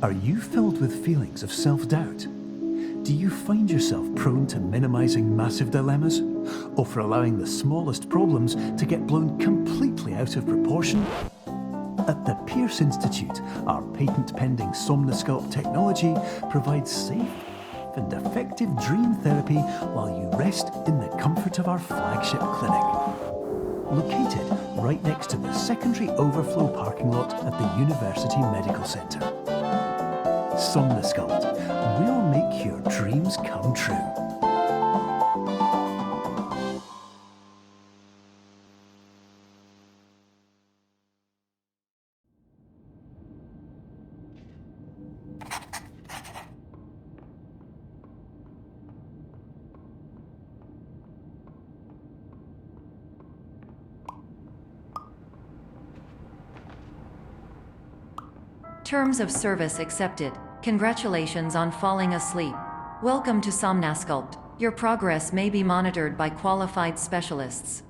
Are you filled with feelings of self-doubt? Do you find yourself prone to minimizing massive dilemmas? Or for allowing the smallest problems to get blown completely out of proportion? At the Pierce Institute, our patent-pending Somnosculpt technology provides safe and effective dream therapy while you rest in the comfort of our flagship clinic. Located right next to the secondary overflow parking lot at the University Medical Centre. Somnosculpt, we'll make your dreams come true. Terms of service accepted. Congratulations on falling asleep. Welcome to Somnosculpt. Your progress may be monitored by qualified specialists.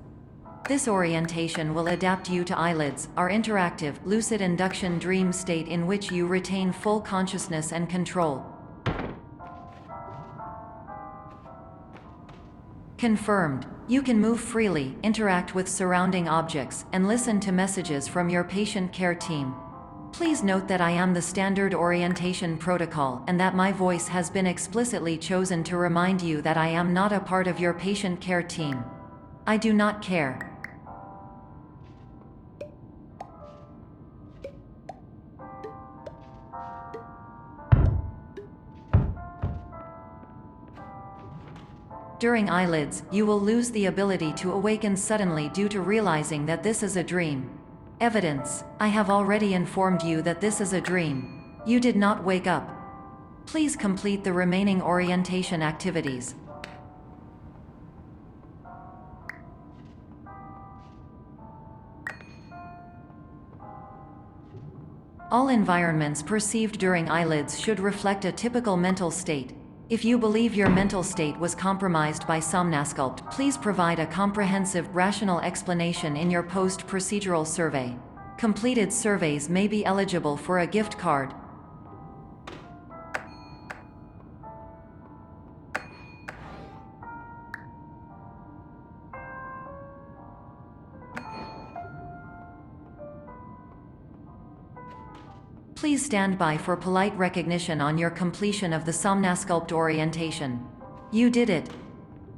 This orientation will adapt you to eyelids, our interactive, lucid induction dream state in which you retain full consciousness and control. Confirmed. You can move freely, interact with surrounding objects, and listen to messages from your patient care team. Please note that I am the standard orientation protocol and that my voice has been explicitly chosen to remind you that I am not a part of your patient care team. I do not care. During eyelids, you will lose the ability to awaken suddenly due to realizing that this is a dream. Evidence: I have already informed you that this is a dream. You did not wake up. Please complete the remaining orientation activities. All environments perceived during eyelids should reflect a typical mental state. If you believe your mental state was compromised by Somnosculpt, please provide a comprehensive, rational explanation in your post-procedural survey. Completed surveys may be eligible for a gift card. Please stand by for polite recognition on your completion of the Somnosculpt orientation. You did it.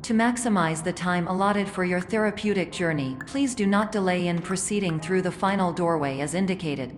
To maximize the time allotted for your therapeutic journey, please do not delay in proceeding through the final doorway as indicated.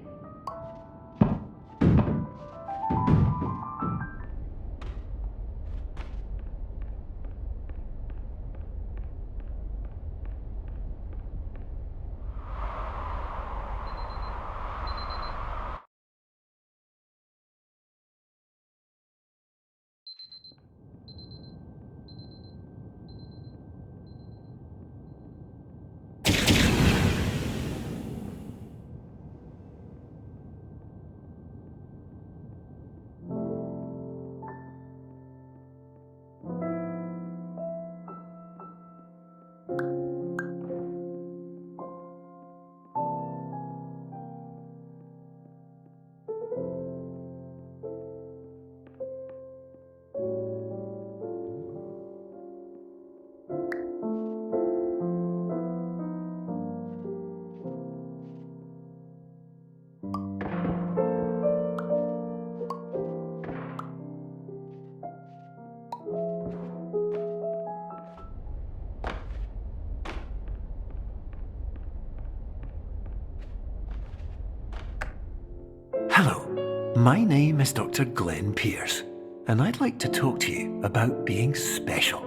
Hello, my name is Dr. Glenn Pierce, and I'd like to talk to you about being special.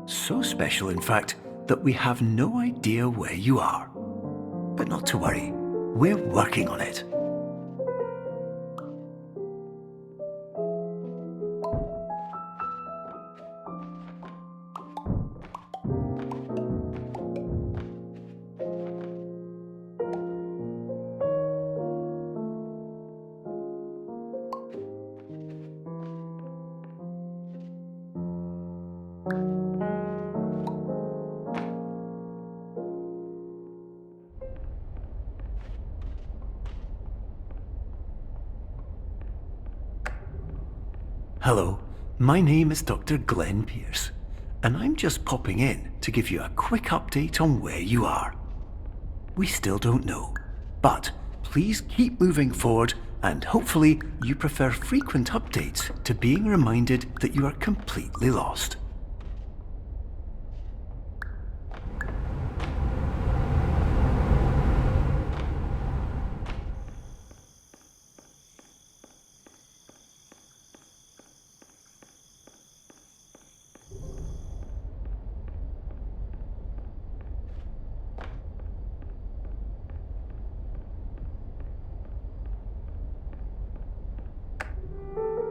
So special, in fact, that we have no idea where you are. But not to worry, we're working on it. Hello, my name is Dr. Glenn Pierce, and I'm just popping in to give you a quick update on where you are. We still don't know, but please keep moving forward, and hopefully you prefer frequent updates to being reminded that you are completely lost.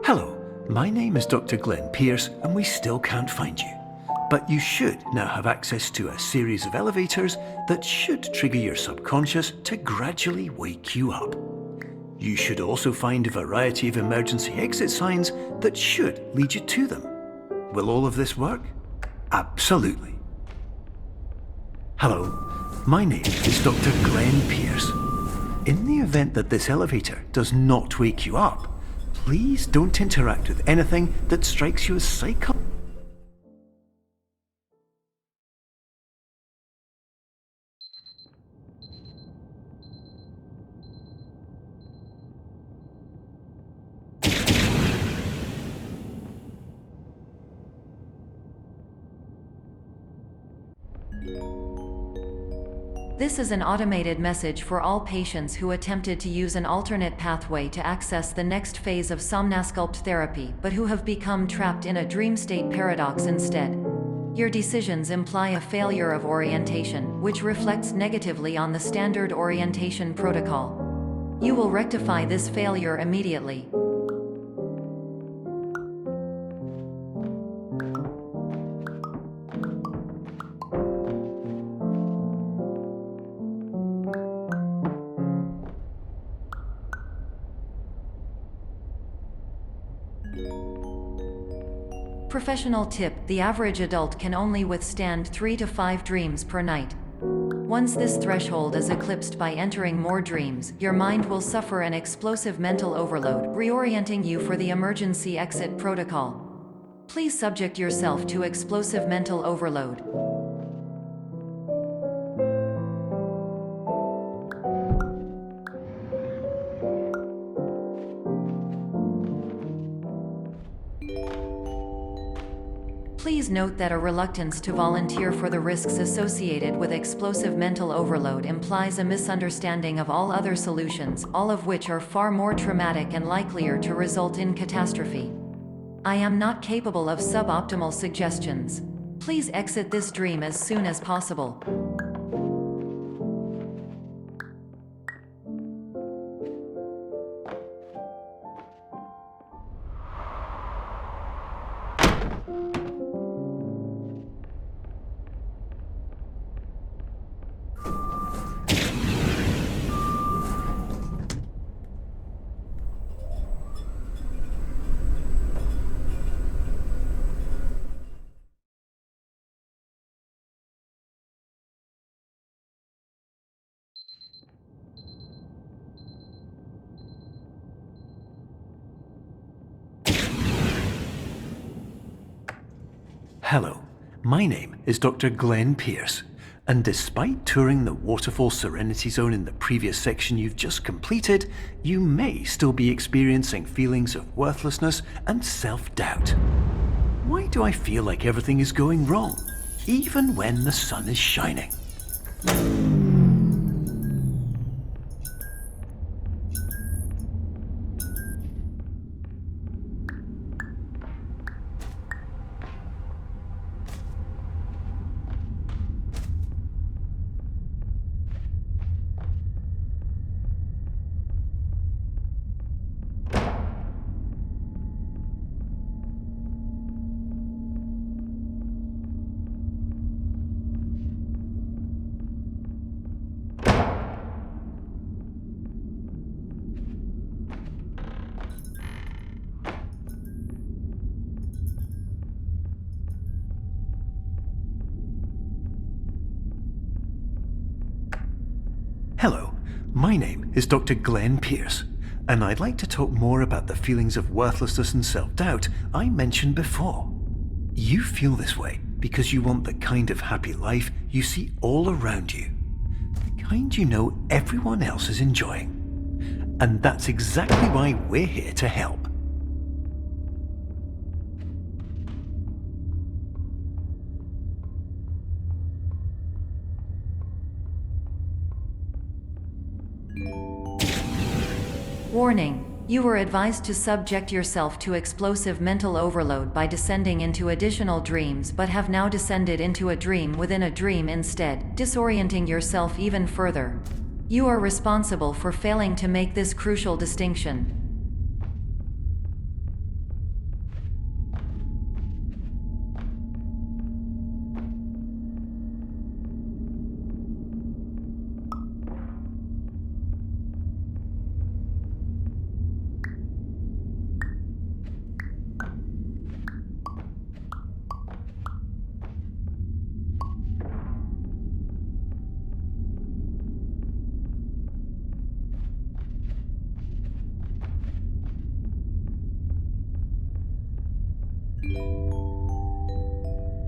Hello, my name is Dr. Glenn Pierce, and we still can't find you. But you should now have access to a series of elevators that should trigger your subconscious to gradually wake you up. You should also find a variety of emergency exit signs that should lead you to them. Will all of this work? Absolutely. Hello, my name is Dr. Glenn Pierce. In the event that this elevator does not wake you up, please don't interact with anything that strikes you as psycho. This is an automated message for all patients who attempted to use an alternate pathway to access the next phase of Somnasculpt therapy but who have become trapped in a dream state paradox instead. Your decisions imply a failure of orientation, which reflects negatively on the standard orientation protocol. You will rectify this failure immediately. Professional tip: the average adult can only withstand 3 to 5 dreams per night. Once this threshold is eclipsed by entering more dreams, your mind will suffer an explosive mental overload, reorienting you for the emergency exit protocol. Please subject yourself to explosive mental overload. Please note that a reluctance to volunteer for the risks associated with explosive mental overload implies a misunderstanding of all other solutions, all of which are far more traumatic and likelier to result in catastrophe. I am not capable of suboptimal suggestions. Please exit this dream as soon as possible. Hello, my name is Dr. Glenn Pierce, and despite touring the Waterfall Serenity Zone in the previous section you've just completed, you may still be experiencing feelings of worthlessness and self-doubt. Why do I feel like everything is going wrong, even when the sun is shining? Hello, my name is Dr. Glenn Pierce, And I'd like to talk more about the feelings of worthlessness and self-doubt I mentioned before. You feel this way because you want the kind of happy life you see all around you. The kind you know everyone else is enjoying. And that's exactly why we're here to help. Warning. You were advised to subject yourself to explosive mental overload by descending into additional dreams, but have now descended into a dream within a dream instead, disorienting yourself even further. You are responsible for failing to make this crucial distinction.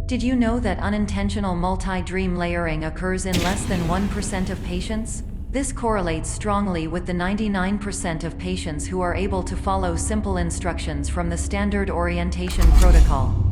Did you know that unintentional multi-dream layering occurs in less than 1% of patients? This correlates strongly with the 99% of patients who are able to follow simple instructions from the standard orientation protocol.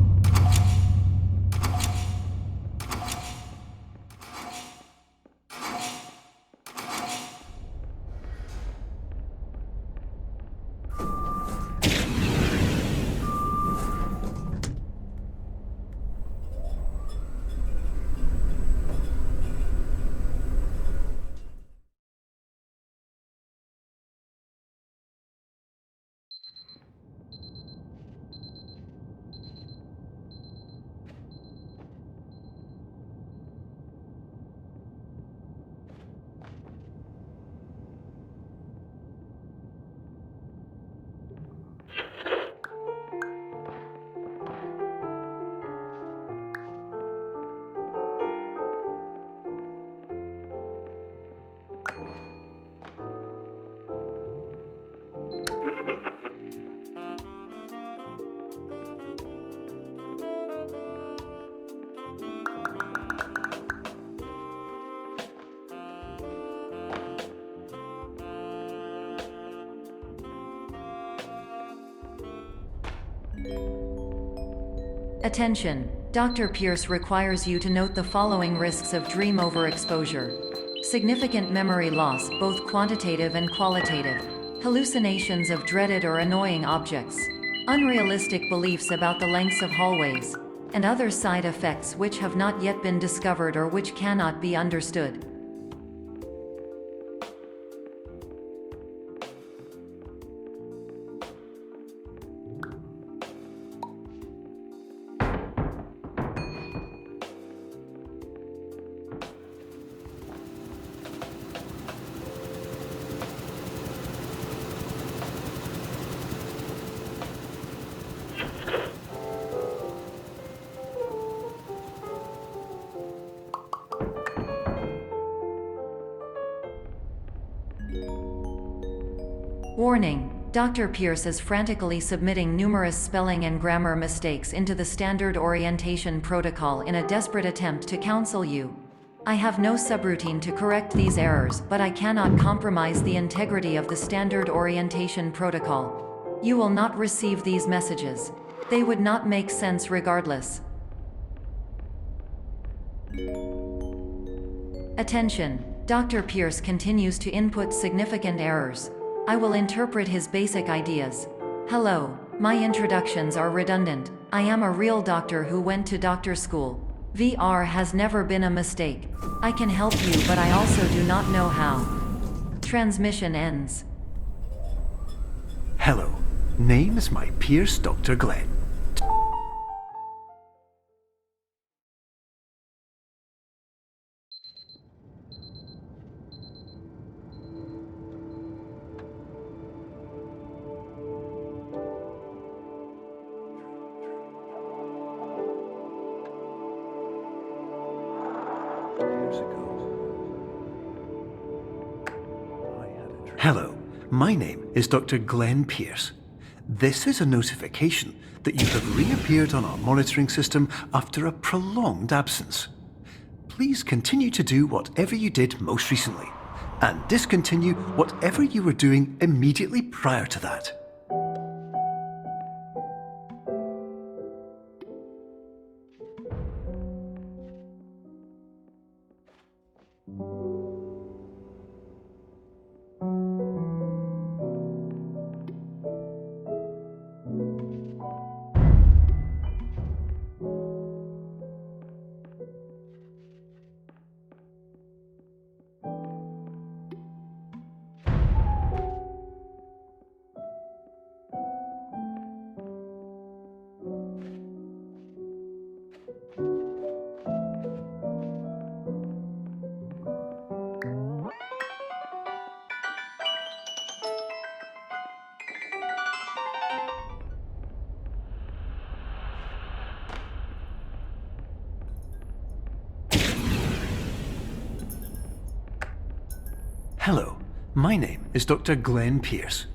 Attention! Dr. Pierce requires you to note the following risks of dream overexposure. Significant memory loss, both quantitative and qualitative. Hallucinations of dreaded or annoying objects. Unrealistic beliefs about the lengths of hallways. And other side effects which have not yet been discovered or which cannot be understood. Warning: Dr. Pierce is frantically submitting numerous spelling and grammar mistakes into the standard orientation protocol in a desperate attempt to counsel you. I have no subroutine to correct these errors, but I cannot compromise the integrity of the standard orientation protocol. You will not receive these messages. They would not make sense regardless. Attention! Dr. Pierce continues to input significant errors. I will interpret his basic ideas. Hello, my introductions are redundant. I am a real doctor who went to doctor school. VR has never been a mistake. I can help you, but I also do not know how. Transmission ends. Hello, name is my Pierce Dr. Glenn. Hello, my name is Dr. Glenn Pierce. This is a notification that you have reappeared on our monitoring system after a prolonged absence. Please continue to do whatever you did most recently, and discontinue whatever you were doing immediately prior to that. Hello, my name is Dr. Glenn Pierce.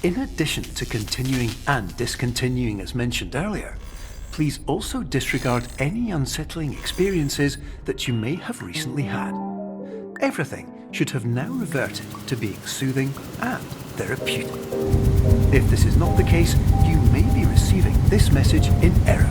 In addition to continuing and discontinuing as mentioned earlier, please also disregard any unsettling experiences that you may have recently had. Everything should have now reverted to being soothing and therapeutic. If this is not the case, you may be receiving this message in error.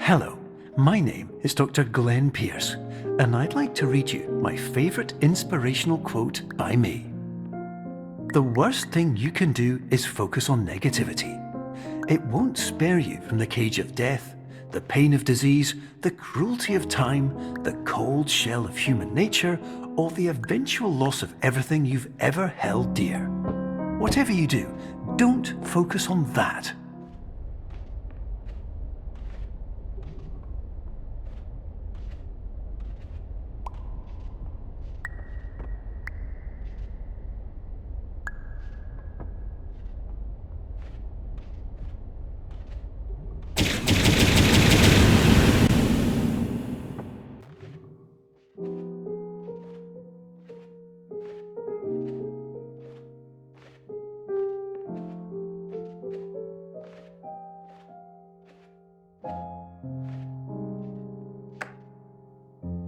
Hello, my name is Dr. Glenn Pierce, and I'd like to read you my favourite inspirational quote by me. The worst thing you can do is focus on negativity. It won't spare you from the cage of death, the pain of disease, the cruelty of time, the cold shell of human nature, or the eventual loss of everything you've ever held dear. Whatever you do, don't focus on that.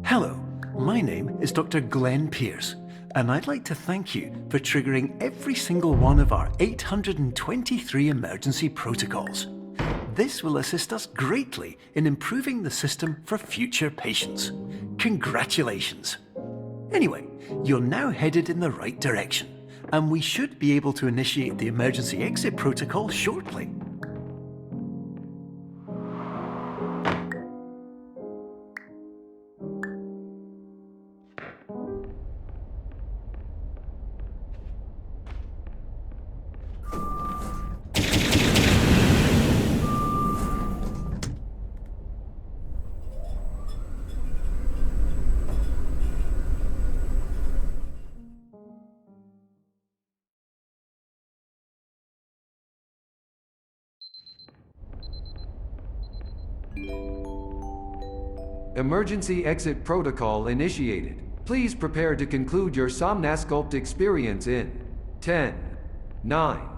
Hello, my name is Dr. Glenn Pierce, and I'd like to thank you for triggering every single one of our 823 emergency protocols. This will assist us greatly in improving the system for future patients. Congratulations! Anyway, you're now headed in the right direction, and we should be able to initiate the emergency exit protocol shortly. Emergency exit protocol initiated. Please prepare to conclude your Somnasculpt experience in 10, 9,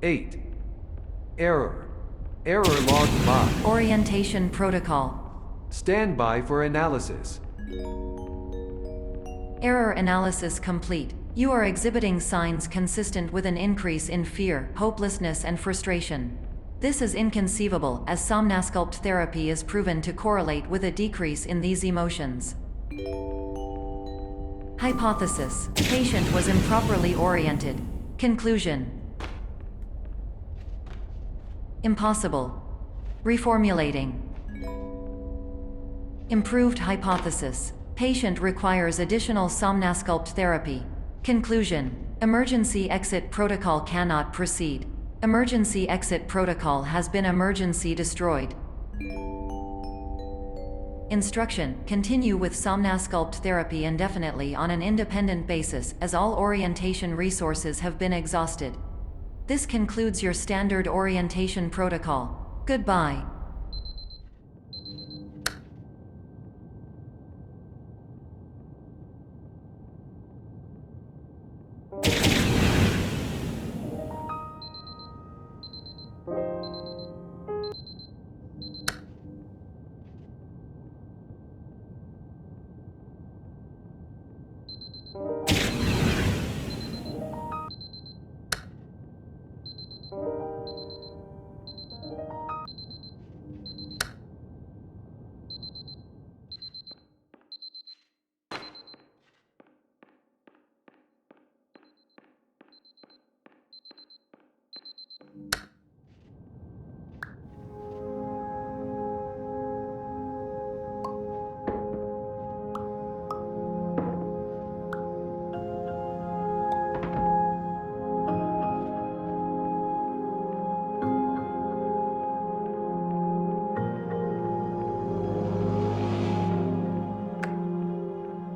8. Error logged by. Orientation protocol. Stand by for analysis. Error analysis complete. You are exhibiting signs consistent with an increase in fear, hopelessness, and frustration. This is inconceivable, as Somnasculpt therapy is proven to correlate with a decrease in these emotions. Hypothesis: patient was improperly oriented. Conclusion: impossible. Reformulating. Improved hypothesis: patient requires additional Somnasculpt therapy. Conclusion: Emergency exit protocol cannot proceed. Emergency exit protocol has been emergency destroyed. Instruction: continue with Somnasculpt therapy indefinitely on an independent basis, as all orientation resources have been exhausted. This concludes your standard orientation protocol. Goodbye.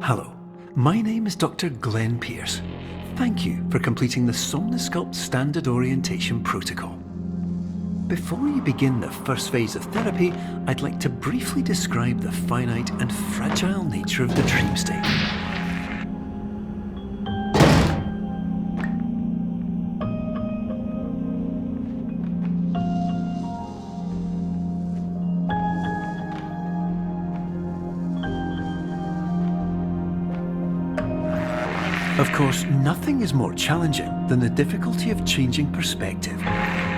Hello, my name is Dr. Glenn Pierce. Thank you for completing the Somnasculpt Standard Orientation Protocol. Before you begin the first phase of therapy, I'd like to briefly describe the finite and fragile nature of the dream state. Of course, nothing is more challenging than the difficulty of changing perspective,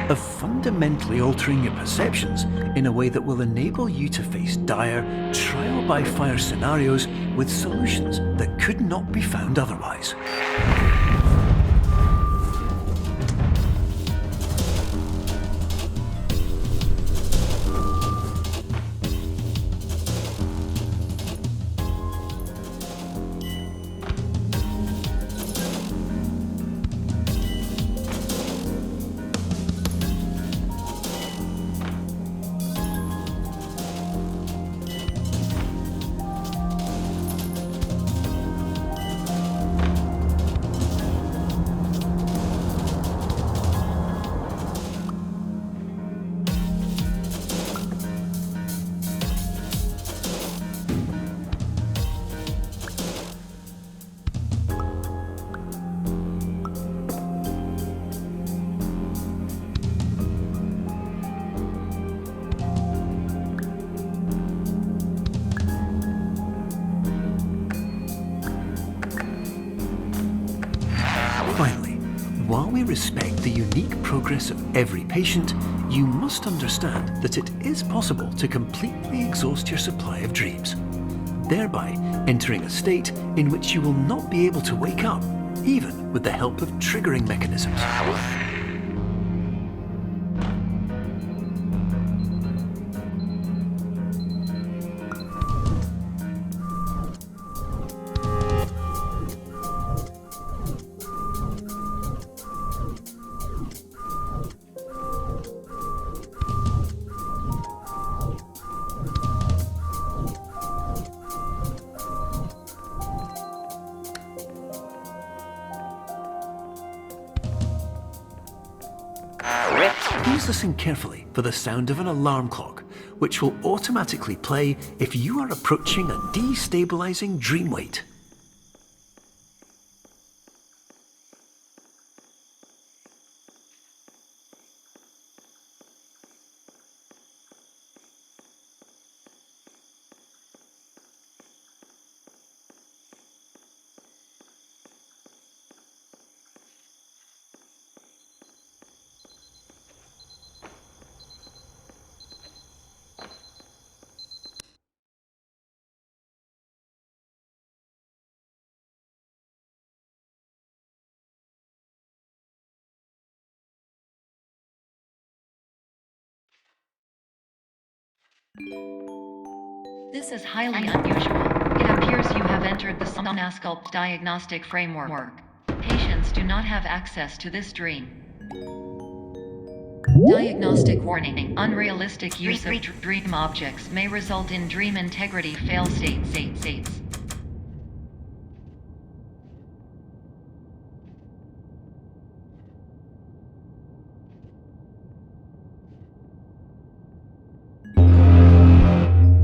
of fundamentally altering your perceptions in a way that will enable you to face dire, trial-by-fire scenarios with solutions that could not be found otherwise. Finally, while we respect the unique progress of every patient, you must understand that it is possible to completely exhaust your supply of dreams, thereby entering a state in which you will not be able to wake up, even with the help of triggering mechanisms. Please listen carefully for the sound of an alarm clock, which will automatically play if you are approaching a destabilizing dream weight. This is highly unusual. It appears you have entered the Somnasculpt diagnostic framework. Patients participants do not have access to this dream. Diagnostic warning. Unrealistic use of dream objects may result in dream integrity fail states.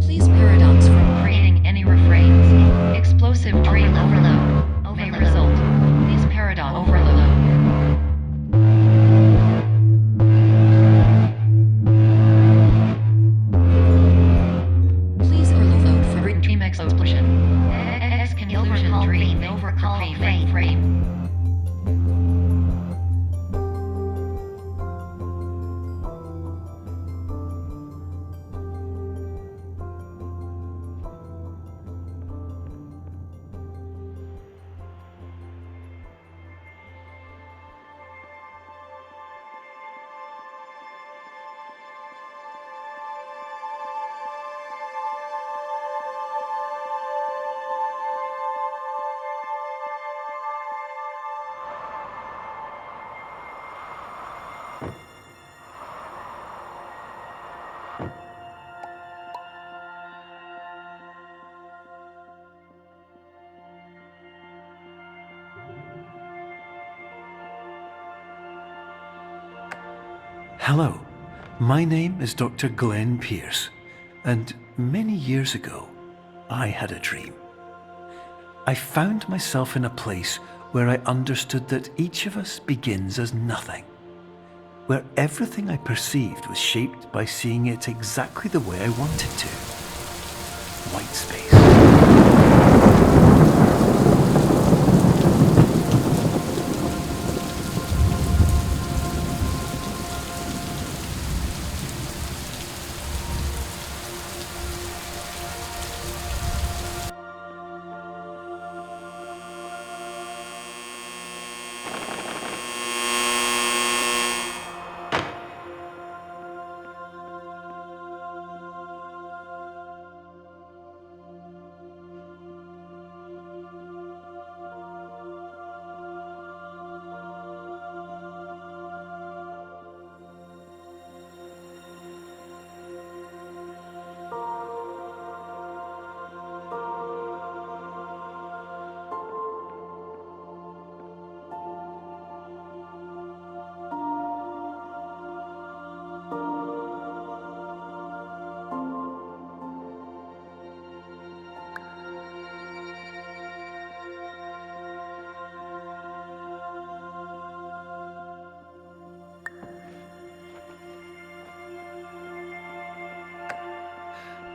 Please paradox from creating any refrains. Explosive dream overload may result. Please paradox overload. Please overload for dream explosion. Conclusion dream overcall frame. Hello, my name is Dr. Glenn Pierce, and many years ago, I had a dream. I found myself in a place where I understood that each of us begins as nothing, where everything I perceived was shaped by seeing it exactly the way I wanted to. White space.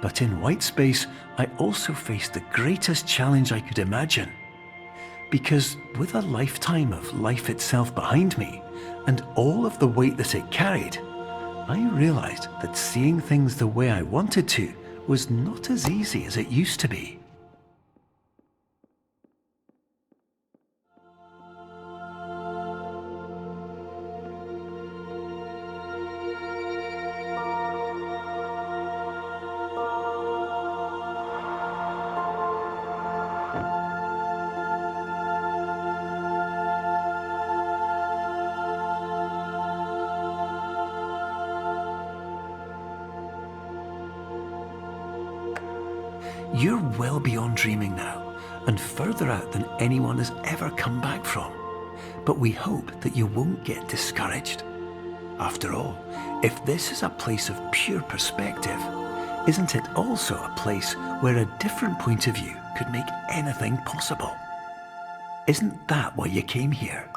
But in white space, I also faced the greatest challenge I could imagine. Because with a lifetime of life itself behind me, and all of the weight that it carried, I realized that seeing things the way I wanted to was not as easy as it used to be. You're well beyond dreaming now, and further out than anyone has ever come back from. But we hope that you won't get discouraged. After all, if this is a place of pure perspective, isn't it also a place where a different point of view could make anything possible? Isn't that why you came here?